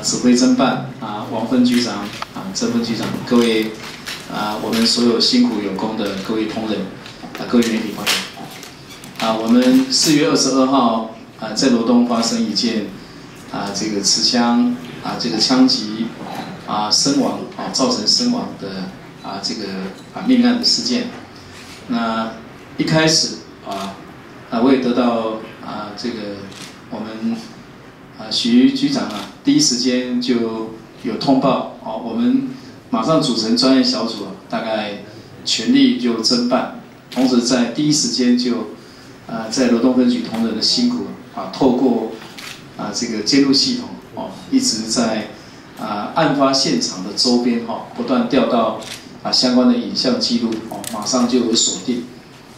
指挥侦办王分局长曾分局长，各位我们所有辛苦有功的各位同仁各位媒体朋友我们4月22号在罗东发生一件这个持枪这个枪击身亡造成身亡的这个命案的事件。那一开始我也得到这个我们徐局长第一时间就有通报我们马上组成专业小组大概全力就侦办，同时在第一时间就在罗东分局同仁的辛苦透过这个监录系统一直在案发现场的周边不断调到相关的影像记录马上就有锁定，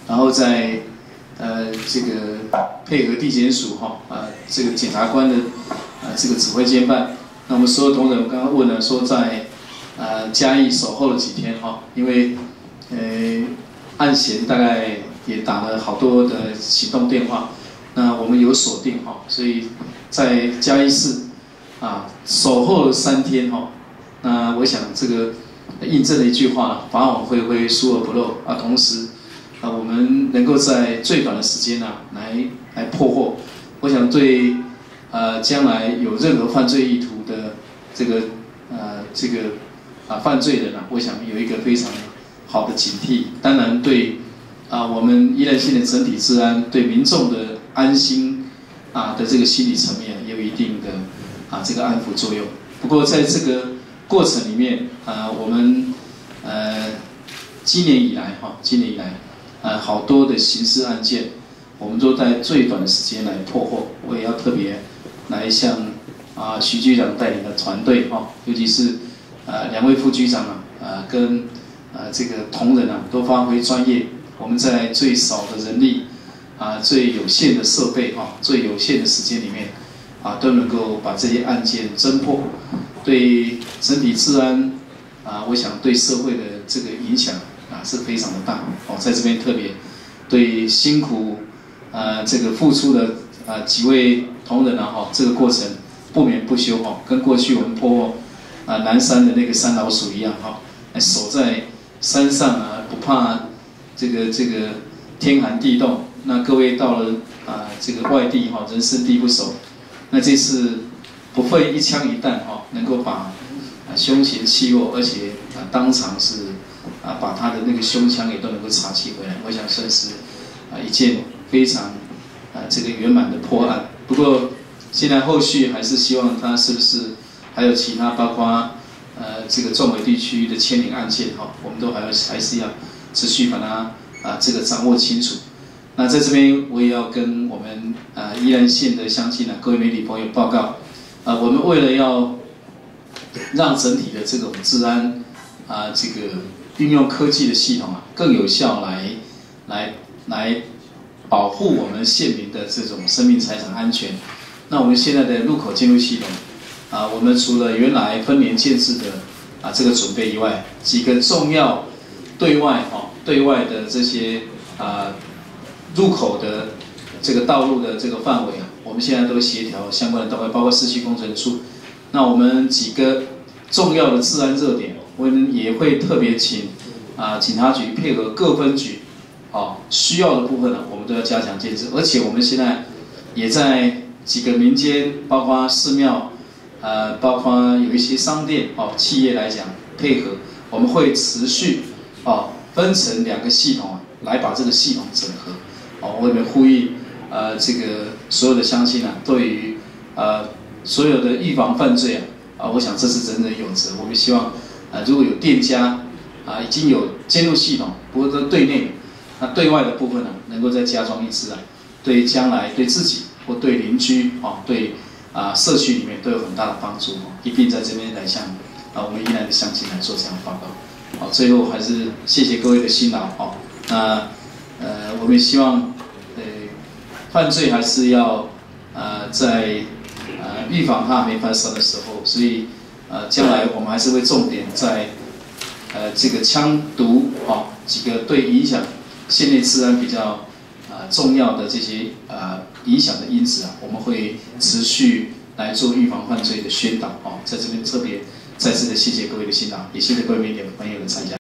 然后在这个配合地检署这个检察官的这个指挥监办。那我们所有同仁刚刚问了说在嘉义守候了几天因为案嫌大概也打了好多的行动电话，那我们有锁定所以在嘉义市守候了3天那我想这个印证了一句话法网恢恢，疏而不漏同时我们能够在最短的时间来破获，我想对将来有任何犯罪意图的这个犯罪人我想有一个非常好的警惕。当然对我们宜兰县的整体治安，对民众的安心的这个心理层面也有一定的这个安抚作用。不过在这个过程里面我们今年以来好多的刑事案件，我们都在最短的时间来破获。我也要特别来向徐局长带领的团队尤其是2位副局长跟这个同仁都发挥专业。我们在最少的人力最有限的设备最有限的时间里面都能够把这些案件侦破，对整体治安我想对社会的这个影响是非常的大在这边特别对辛苦这个付出的几位同仁这个过程不眠不休跟过去我们破南山的那个山老鼠一样守在山上不怕这个天寒地冻。那各位到了这个外地人生地不熟，那这次不费一枪一弹能够把凶嫌弃获，而且当场是把他的那个胸腔也都能够查起回来，我想算是一件非常这个圆满的破案。不过现在后续还是希望他是不是还有其他包括这个中北地区的牵连案件我们都还是要持续把它这个掌握清楚。那在这边我也要跟我们宜兰县的乡亲各位媒体朋友报告我们为了要让整体的这种治安这个运用科技的系统更有效来保护我们县民的这种生命财产安全。那我们现在的入口监录系统我们除了原来分年建制的这个准备以外，几个重要对外的这些入口的这个道路的这个范围我们现在都协调相关的单位，包括市区工程处。那我们几个重要的治安热点，我们也会特别请警察局配合各分局需要的部分我们都要加强建设。而且我们现在也在几个民间，包括寺庙包括有一些商店企业来讲配合，我们会持续分成2个系统来把这个系统整合我们呼吁这个所有的乡亲对于所有的预防犯罪我想这是人人有责。我们希望如果有店家已经有监录系统，不过在对内那对外的部分能够再加装一支对将来对自己或对邻居对社区里面都有很大的帮助一并在这边来向我们宜兰的乡亲来做这样的报告最后还是谢谢各位的辛劳那我们希望犯罪还是要在预防它没发生的时候，所以将来我们还是会重点在这个枪毒几个对影响县内治安比较重要的这些影响的因子我们会持续来做预防犯罪的宣导哦，在这边特别再次的谢谢各位的新导，也谢谢各位媒体的朋友的参加。